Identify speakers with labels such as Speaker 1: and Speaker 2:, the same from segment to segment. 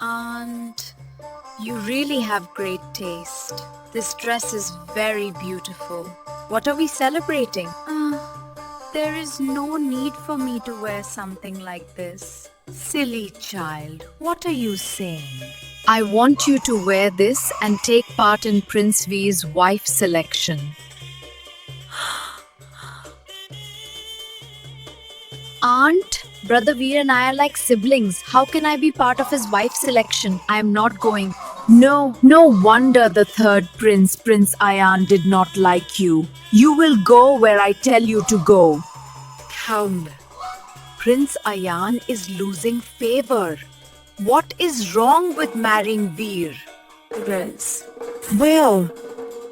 Speaker 1: Aunt, you really have great taste. This dress is very beautiful. What are we celebrating? There is no need for me to wear something like this. Silly child, what are you saying? I want you to wear this and take part in Prince V's wife selection. Aunt, Brother Veer and I are like siblings. How can I be part of his wife selection? I am not going. No wonder the third prince, Prince Ayan, did not like you. You will go where I tell you to go. Count. Prince Ayan is losing favor. What is wrong with marrying Veer? Prince. Well,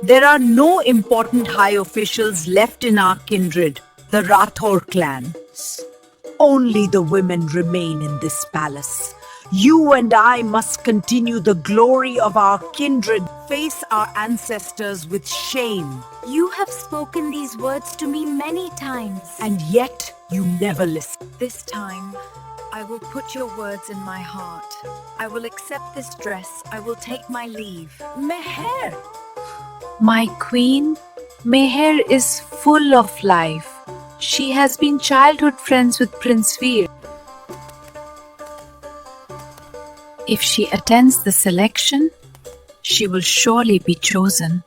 Speaker 1: there are no important high officials left in our kindred, the Rathor clan. Only the women remain in this palace. You and I must continue the glory of our kindred, face our ancestors with shame. You have spoken these words to me many times. And yet, you never listen. This time, I will put your words in my heart. I will accept this dress. I will take my leave. Meher! My queen, Meher is full of life. She has been childhood friends with Prince Veer. If she attends the selection, she will surely be chosen.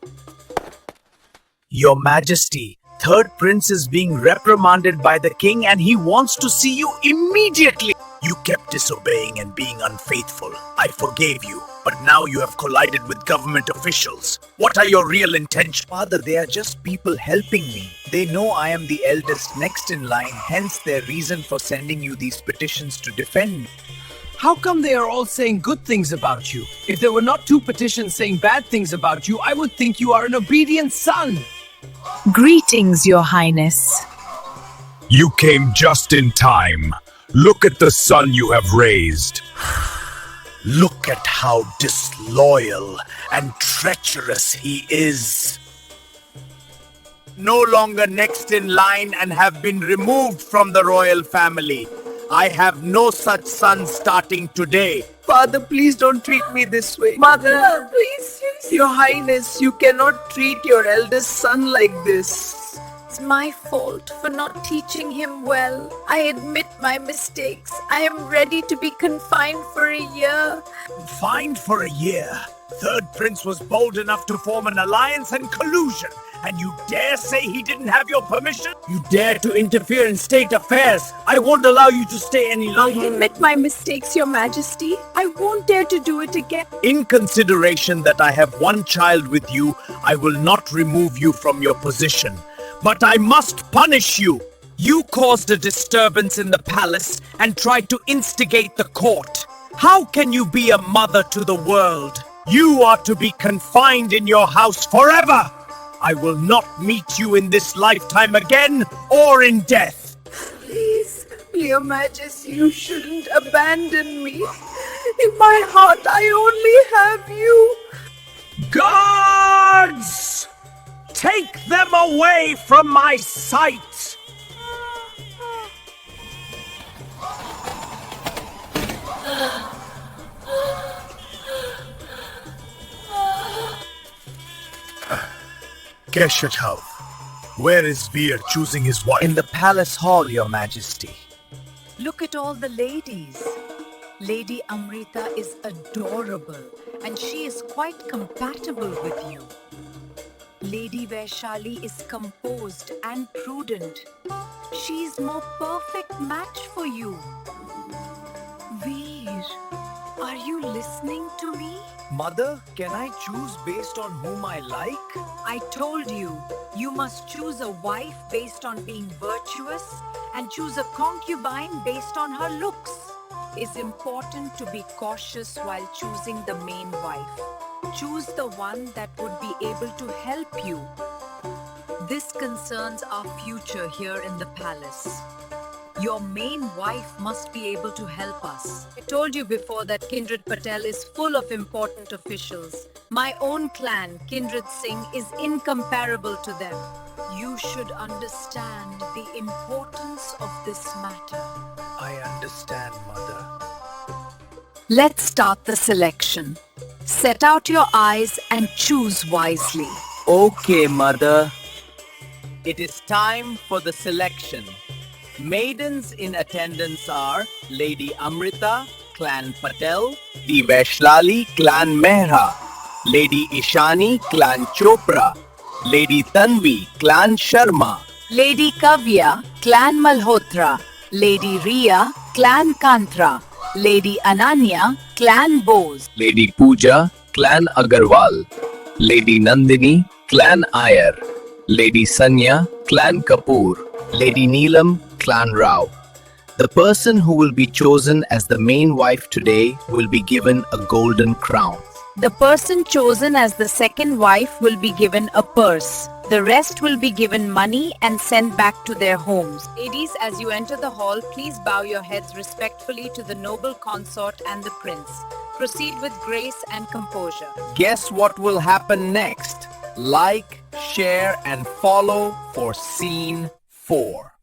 Speaker 2: Your Majesty, third prince is being reprimanded by the king and he wants to see you immediately. You kept disobeying and being unfaithful. I forgave you, but now you have collided with government officials. What are your real intentions? Father, they are just people helping me. They know I am the eldest next in line, hence their reason for sending you these petitions to defend me.
Speaker 3: How come they are all saying good things about you? If there were not two petitions saying bad things about you, I would think you are an obedient son.
Speaker 1: Greetings, Your Highness.
Speaker 4: You came just in time. Look at the son you have raised.
Speaker 2: Look at how disloyal and treacherous he is. No longer next in line and have been removed from the royal family. I have no such son starting today.
Speaker 3: Father, please don't treat me this way. Mother, please. Your Highness, you cannot treat your eldest son like this.
Speaker 1: It's my fault for not teaching him well. I admit my mistakes. I am ready to be confined for a year.
Speaker 2: Fined for a year. Third prince was bold enough to form an alliance and collusion. And you dare say he didn't have your permission? You dare to interfere in state affairs. I won't allow you to stay any
Speaker 1: I
Speaker 2: longer.
Speaker 1: admit my mistakes, Your Majesty. I won't dare to do it again.
Speaker 2: In consideration that I have one child with you, I will not remove you from your position. But I must punish you. You caused a disturbance in the palace and tried to instigate the court. How can you be a mother to the world? You are to be confined in your house forever. I will not meet you in this lifetime again or in death.
Speaker 3: Please, Your Majesty, you shouldn't abandon me. In my heart, I only have you.
Speaker 2: Guards! Take them away from my sight! Keshav, where is Veer choosing his wife?
Speaker 3: In the palace hall, Your Majesty.
Speaker 1: Look at all the ladies. Lady Amrita is adorable and she is quite compatible with you. Lady Vaishali is composed and prudent. She is more perfect match for you. Veer, are you listening to me?
Speaker 2: Mother, can I choose based on whom I like?
Speaker 1: I told you, you must choose a wife based on being virtuous and choose a concubine based on her looks. It's important to be cautious while choosing the main wife. Choose the one that would be able to help you. This concerns our future here in the palace. Your main wife must be able to help us. I told you before that Kindred Patel is full of important officials. My own clan, Kindred Singh, is incomparable to them. You should understand the importance of this matter.
Speaker 2: I understand, Mother.
Speaker 1: Let's start the selection. Set out your eyes and choose wisely.
Speaker 3: Okay, mother.
Speaker 2: It is time for the selection. Maidens in attendance are Lady Amrita, Clan Patel,
Speaker 3: The Vaishlali, Clan Mehra.
Speaker 2: Lady Ishani, Clan Chopra,
Speaker 3: Lady Tanvi, Clan Sharma.
Speaker 1: Lady Kavya, Clan Malhotra. Lady Riya, Clan Kantra. Lady Ananya, Clan Bose.
Speaker 3: Lady Pooja, Clan Agarwal. Lady Nandini, Clan Iyer. Lady Sanya, Clan Kapoor. Lady Neelam, Clan Rao. The person who will be chosen as the main wife today will be given a golden crown.
Speaker 1: The person chosen as the second wife will be given a purse. The rest will be given money and sent back to their homes. Ladies, as you enter the hall, please bow your heads respectfully to the noble consort and the prince. Proceed with grace and composure.
Speaker 2: Guess what will happen next? Like, share, and follow for scene 4.